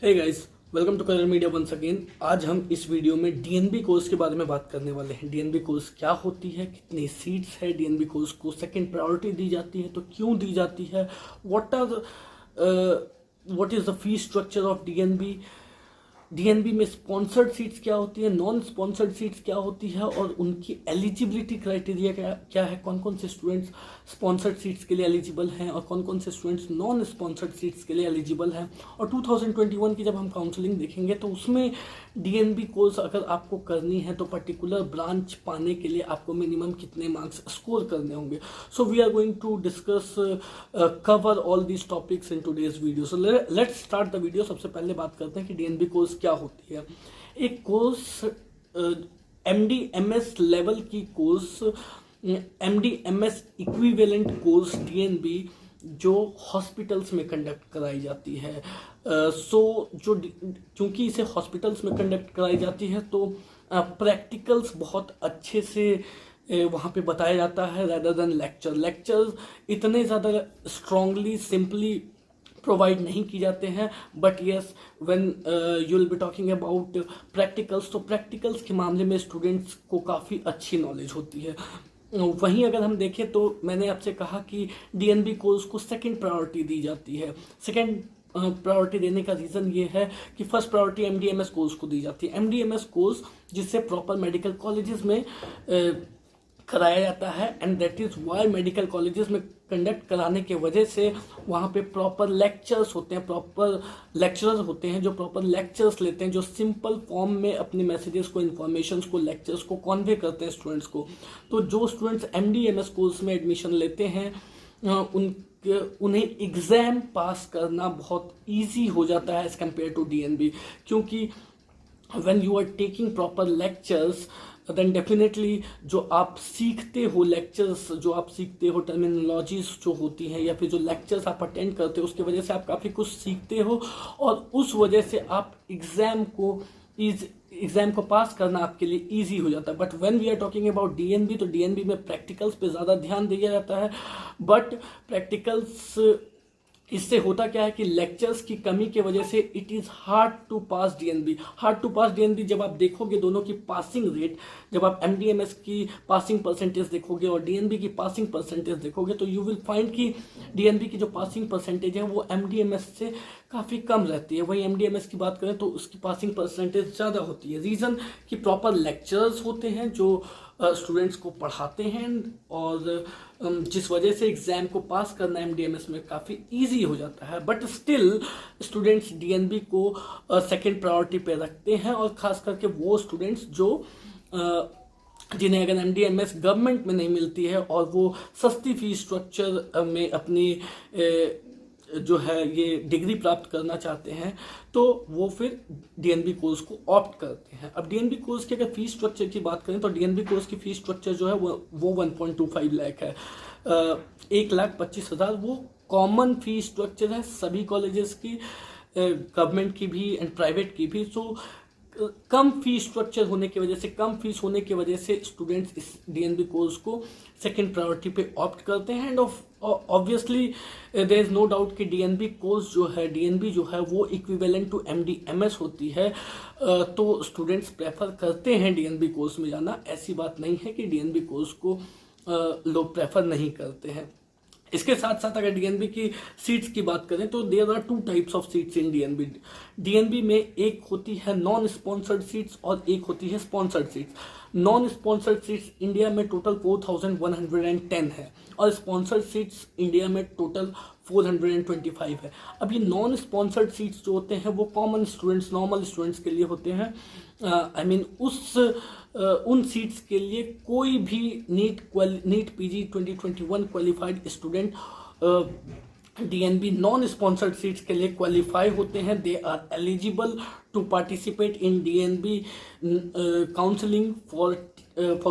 Hey guys, welcome to colour media once again. आज हम इस वीडियो में डीएनबी कोर्स के बारे में बात करने वाले हैं। डीएनबी कोर्स क्या होती है, कितनी सीट्स है, डीएनबी कोर्स को सेकंड प्रायोरिटी दी जाती है तो क्यों दी जाती है, what is the fee structure of DNB, DNB में स्पॉन्सर्ड सीट्स क्या होती है, नॉन स्पॉन्सर्ड सीट्स क्या होती है और उनकी एलिजिबिलिटी क्राइटेरिया क्या है, कौन कौन से स्टूडेंट्स स्पॉन्सर्ड सीट्स के लिए एलिजिबल हैं और कौन कौन से स्टूडेंट्स नॉन स्पॉन्सर्ड सीट्स के लिए एलिजिबल हैं। और 2021 की जब हम काउंसलिंग देखेंगे तो उसमें डीएनबी कोर्स अगर आपको करनी है तो पर्टिकुलर ब्रांच पाने के लिए आपको मिनिमम कितने मार्क्स स्कोर करने होंगे। So we are going to discuss cover all these topics in today's video. So let's start the video. सबसे पहले बात करते हैं कि डीएनबी कोर्स क्या होती है। एक कोर्स एमडी-एमएस लेवल की course, MD-MS equivalent course DNB जो हॉस्पिटल्स में कंडक्ट कराई जाती है। क्योंकि इसे हॉस्पिटल्स में कंडक्ट कराई जाती है तो प्रैक्टिकल्स बहुत अच्छे से वहाँ पे बताया जाता है रेदर देन लेक्चर्स इतने ज़्यादा स्ट्रांगली सिंपली प्रोवाइड नहीं की जाते हैं। But yes, when you will be talking about practicals तो प्रैक्टिकल्स के मामले में स्टूडेंट्स को काफ़ी अच्छी नॉलेज होती है। वहीं अगर हम देखें तो मैंने आपसे कहा कि डीएनबी कोर्स को सेकंड प्रायोरिटी दी जाती है। सेकंड प्रायोरिटी देने का रीज़न ये है कि फर्स्ट प्रायोरिटी एमडीएमएस कोर्स को दी जाती है। एमडीएमएस कोर्स जिससे प्रॉपर मेडिकल कॉलेजेस में कराया जाता है and that is why medical colleges में कंडक्ट कराने के वजह से वहाँ पे प्रॉपर लेक्चर्स होते हैं, प्रॉपर लेक्चरर्स होते हैं जो प्रॉपर लेक्चर्स लेते हैं, जो सिंपल फॉर्म में अपने मैसेजेस को, इन्फॉर्मेशंस को, लेक्चर्स को कॉन्वे करते हैं स्टूडेंट्स को। तो जो स्टूडेंट्स एमडीएमएस कोर्स में एडमिशन लेते हैं उन्हें एग्ज़ाम पास करना बहुत ईजी हो जाता है एज़ कम्पेयर टू डीएनबी, क्योंकि when you are taking proper lectures then definitely जो आप सीखते हो लेक्चर्स, जो आप सीखते हो टर्मिनोलॉजीज जो होती हैं या फिर जो लेक्चर्स आप अटेंड करते हो उसके वजह से आप काफ़ी कुछ सीखते हो और उस वजह से आप एग्ज़ाम को पास करना आपके लिए इजी हो जाता है। But when we are talking about DNB तो डीएनबी में प्रैक्टिकल्स पे ज़्यादा ध्यान दिया जाता है। बट प्रैक्टिकल्स इससे होता क्या है कि लेक्चर्स की कमी के वजह से it is hard to pass DNB. Hard to pass DNB जब आप देखोगे दोनों की पासिंग रेट, जब आप एमडीएमएस की पासिंग परसेंटेज देखोगे और डीएनबी की पासिंग परसेंटेज देखोगे तो यू विल फाइंड कि डीएनबी की जो पासिंग परसेंटेज है वो एमडीएमएस से काफ़ी कम रहती है। वही एमडीएमएस की बात करें तो उसकी पासिंग परसेंटेज ज़्यादा होती है। रीज़न कि प्रॉपर लेक्चर्स होते हैं जो स्टूडेंट्स को पढ़ाते हैं और जिस वजह से एग्ज़ाम को पास करना एमडीएमएस में काफ़ी इजी हो जाता है। बट स्टिल स्टूडेंट्स डीएनबी को सेकंड प्रायोरिटी पे रखते हैं और ख़ास करके वो स्टूडेंट्स जो जिन्हें अगर एमडीएमएस गवर्नमेंट में नहीं मिलती है और वो सस्ती फीस स्ट्रक्चर में अपनी जो है ये डिग्री प्राप्त करना चाहते हैं तो वो फिर डीएनबी कोर्स को ऑप्ट करते हैं। अब डीएनबी कोर्स की अगर फीस स्ट्रक्चर की बात करें तो डीएनबी कोर्स की फीस स्ट्रक्चर जो है वो 1.25 लाख है। 1,25,000 वो कॉमन फीस स्ट्रक्चर है सभी कॉलेजेस की, गवर्नमेंट की भी एंड प्राइवेट की भी। सो कम फीस स्ट्रक्चर होने की वजह से, कम फीस होने की वजह से स्टूडेंट्स इस डीएनबी कोर्स को सेकंड प्रायोरिटी पे ऑप्ट करते हैं। And obviously there is no doubt कि डीएनबी कोर्स जो है, डीएनबी जो है वो इक्विवेलेंट टू एमडीएमएस होती है, तो स्टूडेंट्स प्रेफर करते हैं डीएनबी कोर्स में जाना। ऐसी बात नहीं है कि डीएनबी कोर्स को लोग प्रेफर नहीं करते हैं। इसके साथ साथ अगर डीएनबी की सीट्स की बात करें तो there are 2 types of seats in DNB. DNB में एक होती है नॉन स्पॉन्सर्ड सीट्स और एक होती है sponsored seats. Non sponsored seats India में टोटल 4,110 है और स्पॉन्सर्ड सीट्स इंडिया में टोटल 425 है। अब ये नॉन स्पॉन्सर्ड सीट्स जो होते हैं वो कॉमन स्टूडेंट्स, नॉर्मल स्टूडेंट्स के लिए होते हैं। उन सीट्स के लिए कोई भी NEET PG 2021 qualified student DNB non sponsored seats के लिए क्वालिफाई होते हैं। They are eligible to participate in DNB counselling for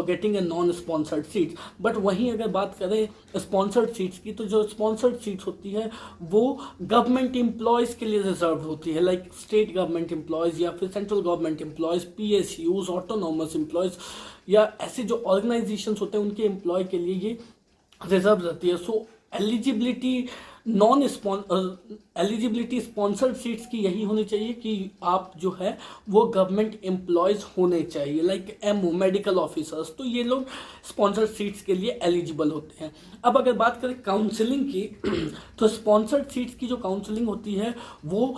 getting a non sponsored seats. But वहीं अगर बात करें स्पॉन्सर्ड सीट्स की तो जो स्पॉन्सर्ड सीट्स होती है वो गवर्नमेंट एम्प्लॉयज़ के लिए रिजर्व होती है, लाइक स्टेट गवर्नमेंट एम्प्लॉयज़ या फिर central government employees, PSUs, autonomous employees या ऐसे जो ऑर्गेनाइजेशंस होते हैं उनके एम्प्लॉय के लिए ये रिजर्व रहती है। सो एलिजिबिलिटी एलिजिबिलिटी स्पॉन्सर्ड सीट्स की यही होनी चाहिए कि आप जो है वो गवर्नमेंट एम्प्लॉयज़ होने चाहिए, लाइक एमओ, मेडिकल ऑफिसर्स, तो ये लोग स्पॉन्सर्ड सीट्स के लिए एलिजिबल होते हैं। अब अगर बात करें काउंसलिंग की तो स्पॉन्सर्ड सीट्स की जो काउंसलिंग होती है वो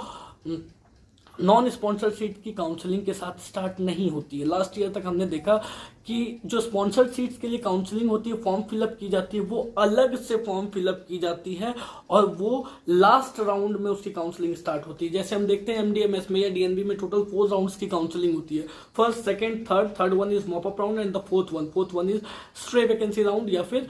नॉन स्पॉन्सर्ड सीट की काउंसलिंग के साथ स्टार्ट नहीं होती है। लास्ट ईयर तक हमने देखा कि जो स्पॉन्सर्ड सीट्स के लिए काउंसलिंग होती है, फॉर्म फिलअप की जाती है, वो अलग से फॉर्म फिलअप की जाती है और वो लास्ट राउंड में उसकी काउंसलिंग स्टार्ट होती है। जैसे हम देखते हैं एमडीएमएस में या डीएनबी में टोटल 4 राउंड्स की काउंसलिंग होती है। First, second, third one is mop up round and the fourth one is stray vacancy round या फिर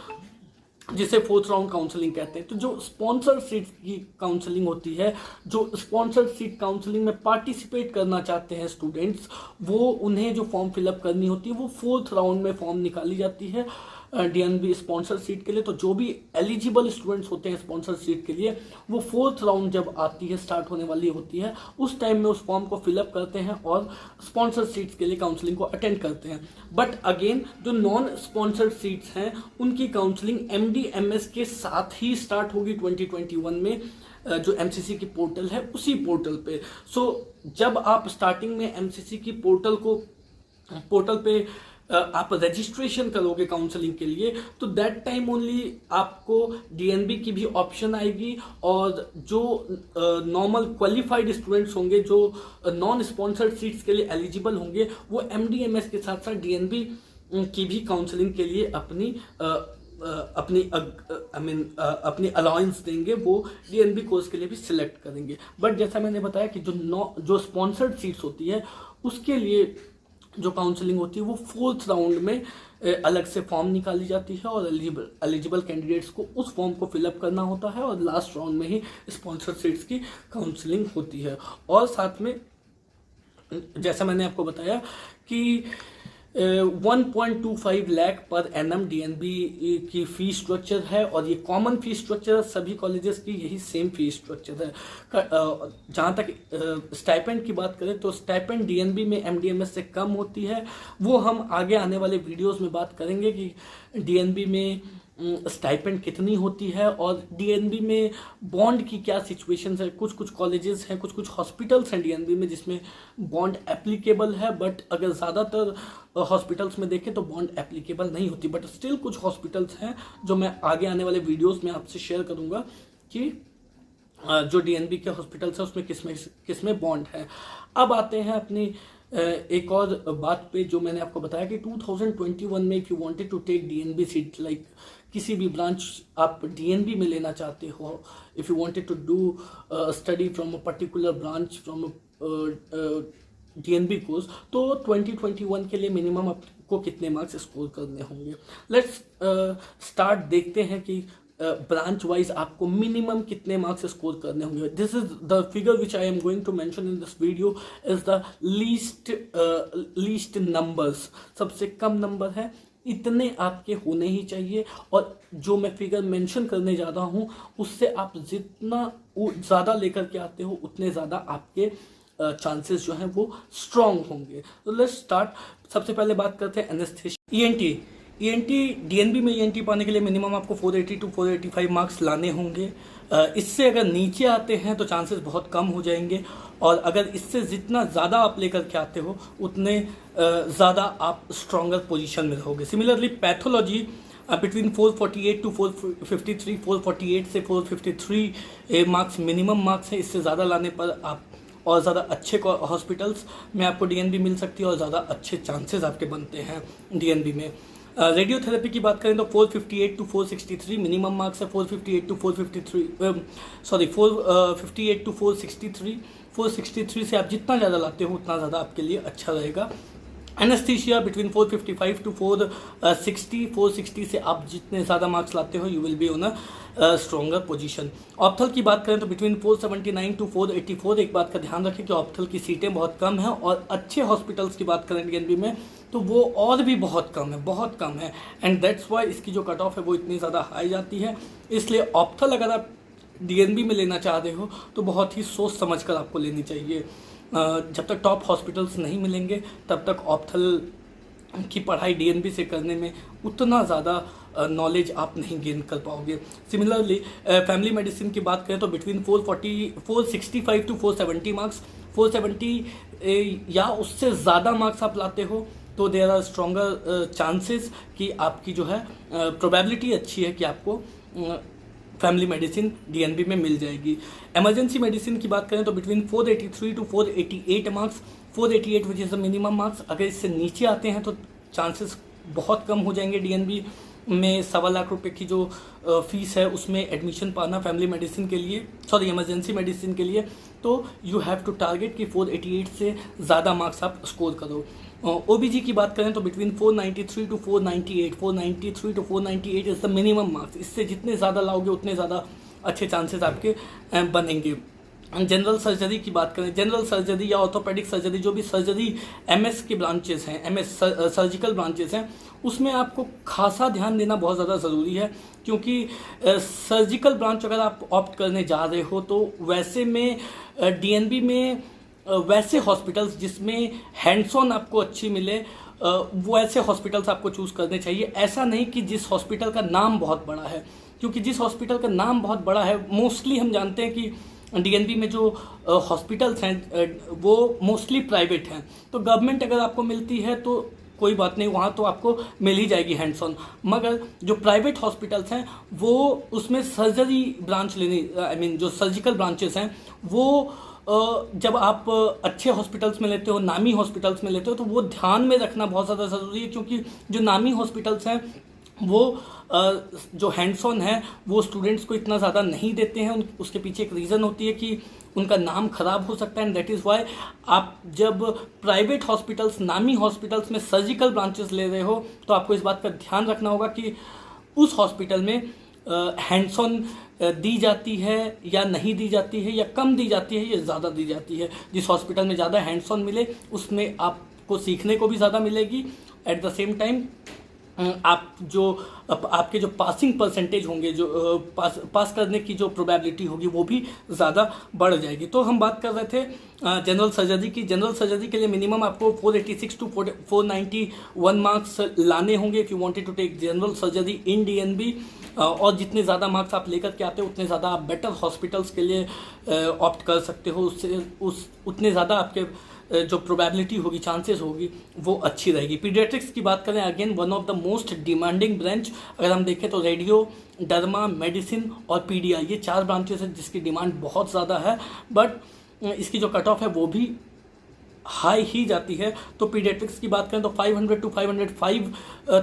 जिसे 4th राउंड काउंसलिंग कहते हैं। तो जो स्पॉन्सर्ड सीट की काउंसलिंग होती है, जो स्पॉन्सर्ड सीट काउंसलिंग में पार्टिसिपेट करना चाहते हैं स्टूडेंट्स, वो उन्हें जो फॉर्म फिलअप करनी होती है वो 4th राउंड में फॉर्म निकाली जाती है डीएनबी स्पॉन्सर सीट के लिए। तो जो भी एलिजिबल स्टूडेंट्स होते हैं स्पॉन्सर सीट के लिए, वो 4th राउंड जब आती है, स्टार्ट होने वाली होती है, उस टाइम में उस फॉर्म को फिलअप करते हैं और स्पॉन्सर सीट्स के लिए काउंसलिंग को अटेंड करते हैं। बट अगेन जो नॉन स्पॉन्सर्ड सीट्स हैं उनकी काउंसलिंग एमडीएमएस के साथ ही स्टार्ट होगी 2021 में, जो एमसीसी की पोर्टल है उसी पोर्टल पे। सो जब आप स्टार्टिंग में एमसीसी की पोर्टल पे आप रजिस्ट्रेशन करोगे काउंसलिंग के लिए, तो दैट टाइम ओनली आपको डीएनबी की भी ऑप्शन आएगी और जो नॉर्मल क्वालिफाइड स्टूडेंट्स होंगे, जो नॉन स्पॉन्सर्ड सीट्स के लिए एलिजिबल होंगे, वो एमडीएमएस के साथ साथ डीएनबी की भी काउंसलिंग के लिए अपनी अलाउंस देंगे, वो डीएनबी कोर्स के लिए भी सिलेक्ट करेंगे। बट जैसा मैंने बताया कि जो स्पॉन्सर्ड सीट्स होती है उसके लिए जो काउंसलिंग होती है वो 4th राउंड में अलग से फॉर्म निकाली जाती है और एलिजिबल कैंडिडेट्स को उस फॉर्म को फिलअप करना होता है और लास्ट राउंड में ही स्पॉन्सर्ड सीट्स की काउंसलिंग होती है। और साथ में जैसा मैंने आपको बताया कि 1.25 लाख पर एनएम डीएनबी की फी स्ट्रक्चर है और ये कॉमन फी स्ट्रक्चर है, सभी कॉलेजेस की यही सेम फी स्ट्रक्चर है। जहाँ तक स्टाइपेंड की बात करें तो स्टाइपेंड डीएनबी में एमडीएमएस से कम होती है, वो हम आगे आने वाले वीडियोस में बात करेंगे कि डीएनबी में स्टाइपेंड कितनी होती है और डीएनबी में बॉन्ड की क्या सिचुएशंस है। कुछ कॉलेजेस हैं, कुछ हॉस्पिटल्स हैं डीएनबी में जिसमें बॉन्ड एप्लीकेबल है, बट अगर ज़्यादातर हॉस्पिटल्स में देखें तो बॉन्ड एप्लीकेबल नहीं होती। बट स्टिल कुछ हॉस्पिटल्स हैं जो मैं आगे आने वाले वीडियोस में आपसे शेयर करूंगा कि जो डीएनबी के हॉस्पिटल्स हैं उसमें किसमें बॉन्ड है। अब आते हैं अपनी एक और बात पे, जो मैंने आपको बताया कि 2021 में if you wanted to take DNB seat, like किसी भी ब्रांच आप डीएनबी में लेना चाहते हो, if you wanted to do study from a particular branch from DNB course, तो 2021 के लिए मिनिमम आपको कितने मार्क्स स्कोर करने होंगे। लेट्स स्टार्ट, देखते हैं कि ब्रांच वाइज आपको मिनिमम कितने मार्क्स स्कोर करने होंगे। This is the figure which I am going to mention in this video is the least numbers, सबसे कम नंबर है, इतने आपके होने ही चाहिए। और जो मैं फिगर मेंशन करने जा रहा हूँ उससे आप जितना ज़्यादा लेकर के आते हो उतने ज़्यादा आपके चांसेस जो हैं वो स्ट्रॉन्ग होंगे। तो लेट्स स्टार्ट। सबसे पहले बात करते हैं एनेस्थीसिया। ईएनटी डीएनबी में ईएनटी पाने के लिए मिनिमम आपको 480 टू 485 मार्क्स लाने होंगे। इससे अगर नीचे आते हैं तो चांसेस बहुत कम हो जाएंगे और अगर इससे जितना ज़्यादा आप लेकर के आते हो उतने ज़्यादा आप स्ट्रॉन्गर पोजीशन में रहोगे। सिमिलरली पैथोलॉजी बिटवीन 448 टू 453, 448 से 453 मार्क्स मिनिमम मार्क्स है। इससे ज़्यादा लाने पर आप और ज़्यादा अच्छे हॉस्पिटल्स में आपको डीएनबी मिल सकती है और ज़्यादा अच्छे चांसेस आपके बनते हैं डीएनबी में। रेडियोथेरेपी की बात करें तो 458 टू 463 मिनिमम मार्क्स है। 458 टू 463 से आप जितना ज़्यादा लाते हो उतना ज़्यादा आपके लिए अच्छा रहेगा। एनेस्थीसिया बिटवीन 455 टू 460 से आप जितने ज़्यादा मार्क्स लाते हो you will be on a stronger position. Ophthal की बात करें तो बिटवीन 479 टू 484, एक बात का ध्यान रखें कि ऑप्थल की सीटें बहुत कम हैं और अच्छे हॉस्पिटल्स की बात करें डीएनबी में तो वो और भी बहुत कम है एंड दैट्स वाई इसकी जो कट ऑफ है वो इतनी ज़्यादा हाई जाती है। इसलिए ऑप्थल अगर आप डीएनबी में लेना चाह रहे हो तो बहुत ही सोच समझ कर आपको लेनी चाहिए। जब तक टॉप हॉस्पिटल्स नहीं मिलेंगे तब तक ऑप्थल की पढ़ाई डीएनबी से करने में उतना ज़्यादा नॉलेज आप नहीं गेन कर पाओगे। सिमिलरली फैमिली मेडिसिन की बात करें तो बिटवीन 465 टू 470 मार्क्स, 470 या उससे ज़्यादा मार्क्स आप लाते हो तो देयर आर स्ट्रॉन्गर चांसेस कि आपकी जो है प्रोबेबिलिटी अच्छी है कि आपको फैमिली मेडिसिन डीएनबी में मिल जाएगी। इमरजेंसी मेडिसिन की बात करें तो between 483 to 488 marks, 488 which is the minimum marks. अगर इससे नीचे आते हैं तो चांसेस बहुत कम हो जाएंगे डीएनबी में। 1.25 लाख रुपए की जो फीस है उसमें एडमिशन पाना फैमिली मेडिसिन के लिए, सॉरी इमरजेंसी मेडिसिन के लिए, तो यू हैव टू टारगेट कि 488 से ज़्यादा मार्क्स आप स्कोर करो। ओबीजी की बात करें तो between 493 to 498, 493 to 498 is the minimum marks. इससे जितने ज़्यादा लाओगे उतने ज़्यादा अच्छे चांसेस आपके बनेंगे। जनरल सर्जरी की बात करें, जनरल सर्जरी या ऑर्थोपेडिक सर्जरी, जो भी सर्जरी एमएस के ब्रांचेस हैं, एमएस सर्जिकल ब्रांचेस हैं, उसमें आपको खासा ध्यान देना बहुत ज़्यादा ज़रूरी है, क्योंकि सर्जिकल ब्रांच अगर आप ऑप्ट करने जा रहे हो तो वैसे में डीएनबी में वैसे हॉस्पिटल्स जिसमें हैंड्स ऑन आपको अच्छी मिले वो ऐसे हॉस्पिटल्स आपको चूज़ करने चाहिए। ऐसा नहीं कि जिस हॉस्पिटल का नाम बहुत बड़ा है, क्योंकि जिस हॉस्पिटल का नाम बहुत बड़ा है, मोस्टली हम जानते हैं कि डीएनबी में जो हॉस्पिटल्स हैं वो मोस्टली प्राइवेट हैं। तो गवर्नमेंट अगर आपको मिलती है तो कोई बात नहीं, वहाँ तो आपको मिल ही जाएगी हैंड्स ऑन। मगर जो प्राइवेट हॉस्पिटल्स हैं वो उसमें सर्जरी ब्रांच लेनी, आई मीन जो सर्जिकल ब्रांचेस हैं वो जब आप अच्छे हॉस्पिटल्स में लेते हो, नामी हॉस्पिटल्स में लेते हो, तो वो ध्यान में रखना बहुत ज़्यादा ज़रूरी है, क्योंकि जो नामी हॉस्पिटल्स हैं वो जो हैंड्स ऑन है वो स्टूडेंट्स को इतना ज़्यादा नहीं देते हैं। उसके पीछे एक रीज़न होती है कि उनका नाम खराब हो सकता है, एंड दैट इज़ वाई आप जब प्राइवेट हॉस्पिटल्स, नामी हॉस्पिटल्स में सर्जिकल ब्रांचेस ले रहे हो तो आपको इस बात का ध्यान रखना होगा कि उस हॉस्पिटल में हैंड्स ऑन दी जाती है या नहीं दी जाती है, या कम दी जाती है या ज़्यादा दी जाती है। जिस हॉस्पिटल में ज़्यादा हैंड्स ऑन मिले उसमें आपको सीखने को भी ज़्यादा मिलेगी, एट द सेम टाइम आपके जो पासिंग परसेंटेज होंगे, जो पास करने की जो प्रोबेबिलिटी होगी वो भी ज़्यादा बढ़ जाएगी। तो हम बात कर रहे थे जनरल सर्जरी की। जनरल सर्जरी के लिए मिनिमम आपको 486 टू 491 मार्क्स लाने होंगे if you wanted to take general surgery in DNB. और जितने ज़्यादा मार्क्स आप लेकर के आते हो उतने ज़्यादा आप बेटर हॉस्पिटल्स के लिए ऑप्ट कर सकते हो। उतने ज़्यादा आपके जो प्रोबेबिलिटी होगी, चांसेस होगी, वो अच्छी रहेगी। पीडियाट्रिक्स की बात करें, again one of the most demanding branch. अगर हम देखें तो रेडियो, डर्मा, मेडिसिन और पीडिया, ये 4 ब्रांचेस हैं जिसकी डिमांड बहुत ज़्यादा है, बट इसकी जो कट ऑफ है वो भी हाई ही जाती है। तो पीडियाट्रिक्स की बात करें तो 500 टू 505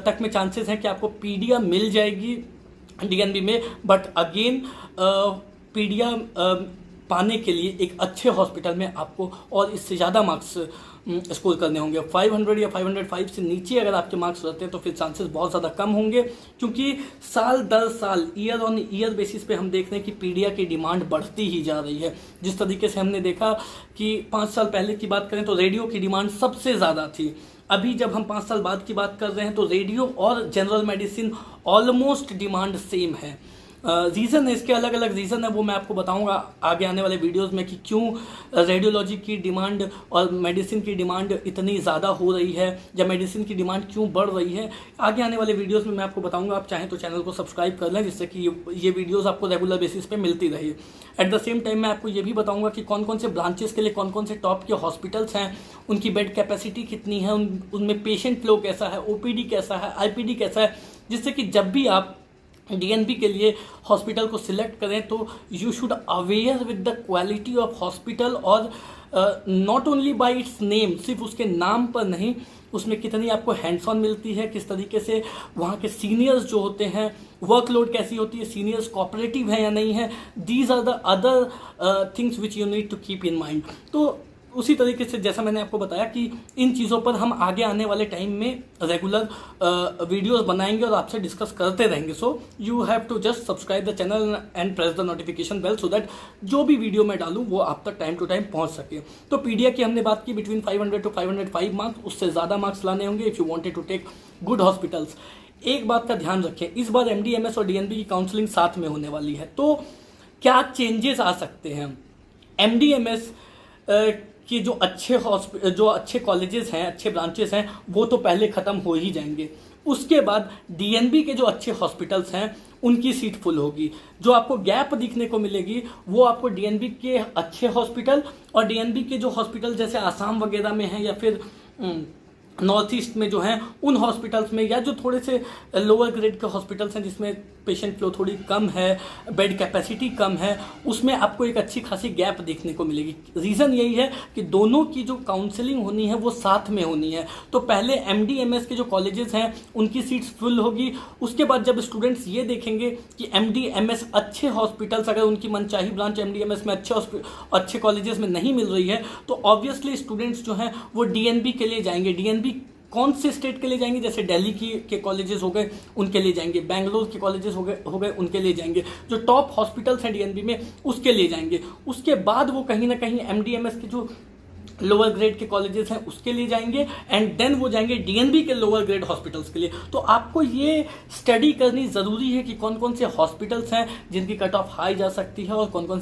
तक में चांसेस हैं कि आपको पीडिया मिल जाएगी डीएनबी में। बट अगेन पीडिया पाने के लिए एक अच्छे हॉस्पिटल में आपको और इससे ज़्यादा मार्क्स स्कोर करने होंगे। 500 या 505 से नीचे अगर आपके मार्क्स रहते हैं तो फिर चांसेस बहुत ज़्यादा कम होंगे, क्योंकि साल दर साल, ईयर ऑन ईयर बेसिस पे हम देख रहे हैं कि पीडिया की डिमांड बढ़ती ही जा रही है। जिस तरीके से हमने देखा कि 5 साल पहले की बात करें तो रेडियो की डिमांड सबसे ज़्यादा थी। अभी जब हम 5 साल बाद की बात कर रहे हैं तो रेडियो और general medicine almost demand same है। रीज़न है, इसके अलग अलग रीज़न है, वो मैं आपको बताऊंगा आगे आने वाले वीडियोस में कि क्यों रेडियोलॉजी की डिमांड और मेडिसिन की डिमांड इतनी ज़्यादा हो रही है, या मेडिसिन की डिमांड क्यों बढ़ रही है। आगे आने वाले वीडियोस में मैं आपको बताऊंगा। आप चाहें तो चैनल को सब्सक्राइब कर लें, जिससे कि ये वीडियोज़ आपको रेगुलर बेसिस पे मिलती रही। एट द सेम टाइम मैं आपको ये भी बताऊँगा कि कौन कौन से ब्रांचेस के लिए कौन कौन से टॉप के हॉस्पिटल्स हैं, उनकी बेड कैपेसिटी कितनी है, उनमें पेशेंट फ्लो कैसा है, ओपीडी कैसा है, आईपीडी कैसा है, जिससे कि जब भी आप डीएनबी के लिए हॉस्पिटल को सिलेक्ट करें तो you should aware with the quality of hospital, और not only by its name, सिर्फ उसके नाम पर नहीं, उसमें कितनी आपको हैंड्स ऑन मिलती है, किस तरीके से वहाँ के सीनियर्स जो होते हैं, वर्कलोड कैसी होती है, सीनियर्स कोऑपरेटिव है या नहीं है। These are the other things which you need to keep in mind. तो उसी तरीके से जैसा मैंने आपको बताया कि इन चीज़ों पर हम आगे आने वाले टाइम में रेगुलर वीडियोस बनाएंगे और आपसे डिस्कस करते रहेंगे। So you have to just subscribe the channel and press the notification bell, so that जो भी वीडियो मैं डालूँ वो आप तक टाइम टू टाइम पहुंच सके। तो पीडिया की हमने बात की, बिटवीन 500 टू 505 मार्क्स, उससे ज़्यादा मार्क्स लाने होंगे if you wanted to take good hospitals. एक बात का ध्यान रखें, इस बार एमडीएमएस और डीएनबी की काउंसलिंग साथ में होने वाली है, तो क्या चेंजेस आ सकते हैं। एमडीएमएस कि जो अच्छे कॉलेजेस हैं, अच्छे ब्रांचेस हैं, वो तो पहले ख़त्म हो ही जाएंगे। उसके बाद डीएनबी के जो अच्छे हॉस्पिटल्स हैं उनकी सीट फुल होगी। जो आपको गैप दिखने को मिलेगी वो आपको डीएनबी के अच्छे हॉस्पिटल और डीएनबी के जो हॉस्पिटल जैसे आसाम वगैरह में हैं या फिर नॉर्थ ईस्ट में जो हैं उन हॉस्पिटल्स में, या जो थोड़े से लोअर ग्रेड के हॉस्पिटल्स हैं जिसमें पेशेंट फ्लो थोड़ी कम है, बेड कैपेसिटी कम है, उसमें आपको एक अच्छी खासी गैप देखने को मिलेगी। रीज़न यही है कि दोनों की जो काउंसलिंग होनी है वो साथ में होनी है। तो पहले MD-MS के जो कॉलेजेस हैं उनकी सीट्स फुल होगी। उसके बाद जब स्टूडेंट्स ये देखेंगे कि MD-MS अच्छे हॉस्पिटल्स, अगर उनकी मनचाही ब्रांच MD-MS में अच्छे कॉलेजेस में नहीं मिल रही है तो ऑब्वियसली स्टूडेंट्स जो हैं वो DNB के लिए जाएंगे। DNB कौन से स्टेट के लिए जाएंगे? जैसे दिल्ली के कॉलेजेस हो गए उनके लिए जाएंगे, बेंगलोर के कॉलेजेस हो गए उनके लिए जाएंगे, जो टॉप हॉस्पिटल्स हैं DNB में उसके लिए जाएंगे। उसके बाद वो कहीं ना कहीं MD-MS के जो लोअर ग्रेड के कॉलेजेस हैं उसके लिए जाएंगे एंड देन वो जाएंगे डीएनबी के लोअर ग्रेड हॉस्पिटल्स के लिए। तो आपको ये स्टडी करनी ज़रूरी है कि कौन कौन से हॉस्पिटल्स हैं जिनकी कट ऑफ हाई जा सकती है और कौन कौन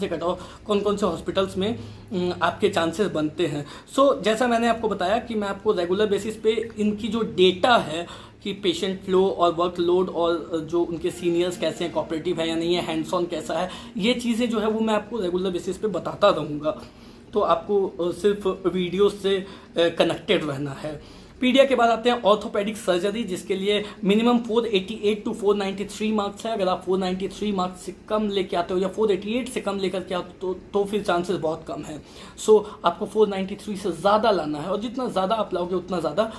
से हॉस्पिटल्स में आपके चांसेस बनते हैं। सो जैसा मैंने आपको बताया कि मैं आपको रेगुलर बेसिस पे इनकी जो डेटा है कि पेशेंट फ्लो और वर्कलोड और जो उनके सीनियर्स कैसे हैं, कोऑपरेटिव है या नहीं है, हैंड्स ऑन कैसा है, ये चीज़ें जो है वो मैं आपको रेगुलर बेसिस पे बताता रहूँगा। तो आपको सिर्फ वीडियो से कनेक्टेड रहना है। पीडिया के बाद आते हैं ऑर्थोपेडिक सर्जरी, जिसके लिए मिनिमम 488 टू 493 मार्क्स है। अगर आप 493 मार्क्स से कम लेके आते हो या 488 से कम लेकर के आते हो तो फिर चांसेस बहुत कम है। सो आपको 493 से ज़्यादा लाना है और जितना ज़्यादा आप लाओगे उतना ज़्यादा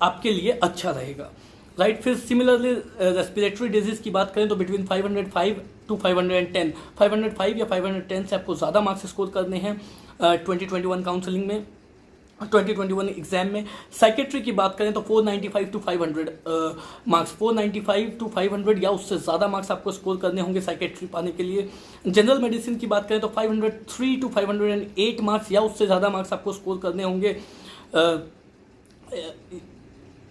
आपके लिए अच्छा रहेगा, राइट। फिर सिमिलरली रेस्पिरेटरी डिजीज की बात करें तो बिटवीन 505 टू 510, 505 या 510 से आपको ज़्यादा मार्क्स स्कोर करने हैं 2021 काउंसलिंग में, 2021 एग्जाम में। साइकेट्री की बात करें तो 495 टू 500 मार्क्स, 495 टू 500 या उससे ज़्यादा मार्क्स आपको स्कोर करने होंगे साइकेट्री पाने के लिए। जनरल मेडिसिन की बात करें तो 503 टू 508 मार्क्स या उससे ज़्यादा मार्क्स आपको स्कोर करने होंगे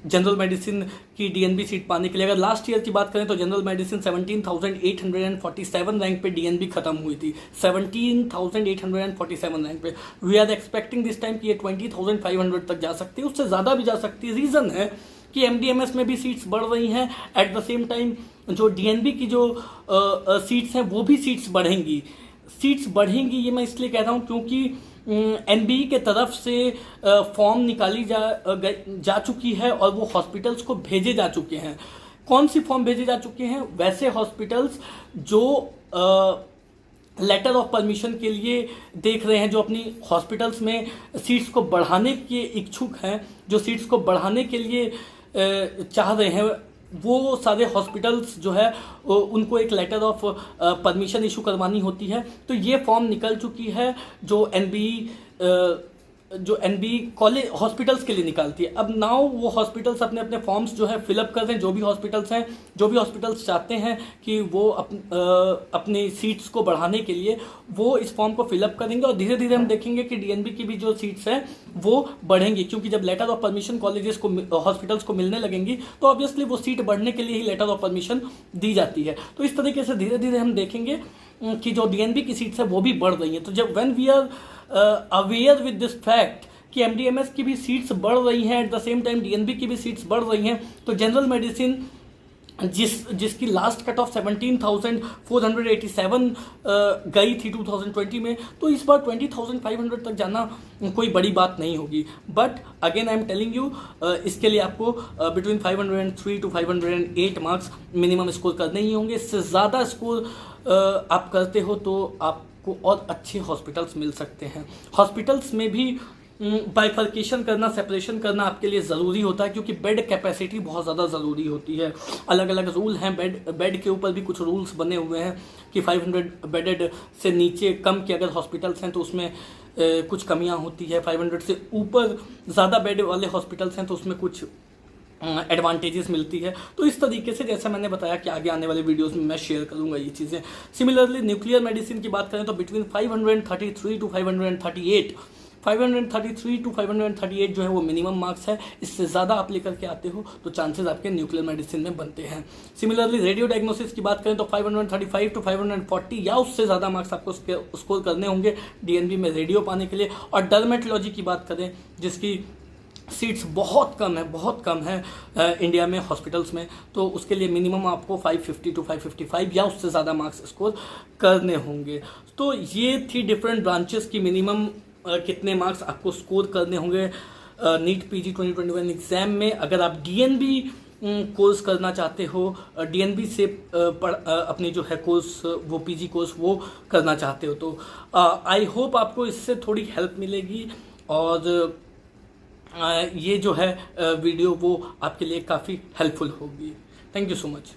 जनरल मेडिसिन की डीएनबी सीट पाने के लिए। अगर लास्ट ईयर की बात करें तो जनरल मेडिसिन 17,847 रैंक पे डीएनबी खत्म हुई थी, 17,847 रैंक पे। We are expecting this time कि ये 20,500 तक जा सकती है, उससे ज़्यादा भी जा सकती है। रीज़न है कि MD-MS में भी सीट्स बढ़ रही हैं, एट द सेम टाइम जो डीएनबी की जो सीट्स हैं वो भी सीट्स बढ़ेंगी। ये मैं इसलिए कह रहा हूँ क्योंकि NBE के तरफ से फॉर्म निकाली जा चुकी है और वो हॉस्पिटल्स को भेजे जा चुके हैं। कौन सी फॉर्म भेजे जा चुके हैं? वैसे हॉस्पिटल्स जो लेटर ऑफ परमिशन के लिए देख रहे हैं, जो अपनी हॉस्पिटल्स में सीट्स को बढ़ाने के इच्छुक हैं, जो सीट्स को बढ़ाने के लिए चाह रहे हैं, वो सारे हॉस्पिटल्स जो है उनको एक लेटर ऑफ परमिशन इशू करवानी होती है। तो ये फॉर्म निकल चुकी है जो NBE कॉलेज हॉस्पिटल्स के लिए निकालती है। अब नाउ वो हॉस्पिटल्स अपने अपने फॉर्म्स जो है फिलअप कर रहे हैं। जो भी हॉस्पिटल्स चाहते हैं कि वो अपनी सीट्स को बढ़ाने के लिए वो इस फॉर्म को फिलअप करेंगे और धीरे धीरे हम देखेंगे कि डीएनबी की भी जो सीट्स हैं वो बढ़ेंगी, क्योंकि जब लेटर ऑफ परमिशन कॉलेजेस को हॉस्पिटल्स को मिलने लगेंगी तो ऑब्वियसली वो सीट बढ़ने के लिए ही लेटर ऑफ परमिशन दी जाती है। तो इस तरीके से धीरे धीरे हम देखेंगे कि जो डीएनबी की सीट्स है वो भी बढ़ रही हैं। तो जब when we are aware with this fact कि MD-MS की भी सीट्स बढ़ रही हैं, at the same time DNB की भी सीट्स बढ़ रही हैं, तो जनरल मेडिसिन जिसकी लास्ट कट ऑफ 17,487 गई थी 2020 में, तो इस बार 20,500 तक जाना कोई बड़ी बात नहीं होगी। But again I am telling you, इसके लिए आपको between 503 to 508 marks minimum score करने ही होंगे। इससे ज़्यादा स्कोर आप करते हो तो आपको और अच्छे हॉस्पिटल्स मिल सकते हैं। हॉस्पिटल्स में भी बाइफर्केशन करना, सेपरेशन करना आपके लिए ज़रूरी होता है, क्योंकि बेड कैपेसिटी बहुत ज़्यादा ज़रूरी होती है। अलग अलग रूल हैं, बेड के ऊपर भी कुछ रूल्स बने हुए हैं कि 500 बेडेड से नीचे कम के अगर हॉस्पिटल्स हैं तो उसमें कुछ कमियां होती है, 500 से ऊपर ज़्यादा बेड वाले हॉस्पिटल्स हैं तो उसमें कुछ एडवांटेजेस मिलती है। तो इस तरीके से जैसा मैंने बताया कि आगे आने वाले वीडियोस में मैं शेयर करूंगा ये चीज़ें। सिमिलरली न्यूक्लियर मेडिसिन की बात करें तो बिटवीन 533 टू 538 533 to 538 जो है वो मिनिमम मार्क्स है। इससे ज़्यादा आप लेकर के आते हो तो चांसेस आपके न्यूक्लियर मेडिसिन में बनते हैं। सिमिलरली रेडियो डायग्नोसिस की बात करें तो 535 to 540 या उससे ज़्यादा मार्क्स आपको स्कोर करने होंगे डीएनबी में रेडियो पाने के लिए। और डर्मेटोलॉजी की बात करें जिसकी सीट्स बहुत कम है इंडिया में हॉस्पिटल्स में, तो उसके लिए मिनिमम आपको 550 to 555 या उससे ज़्यादा मार्क्स स्कोर करने होंगे। तो ये थी डिफरेंट ब्रांचेस की मिनिमम कितने मार्क्स आपको स्कोर करने होंगे नीट पीजी 2021 एग्ज़ाम में। अगर आप डीएनबी कोर्स करना चाहते हो, डीएनबी से अपनी जो है कोर्स वो पीजी कोर्स वो करना चाहते हो, तो आई होप आपको इससे थोड़ी हेल्प मिलेगी और ये जो है वीडियो वो आपके लिए काफ़ी हेल्पफुल होगी। Thank you so much.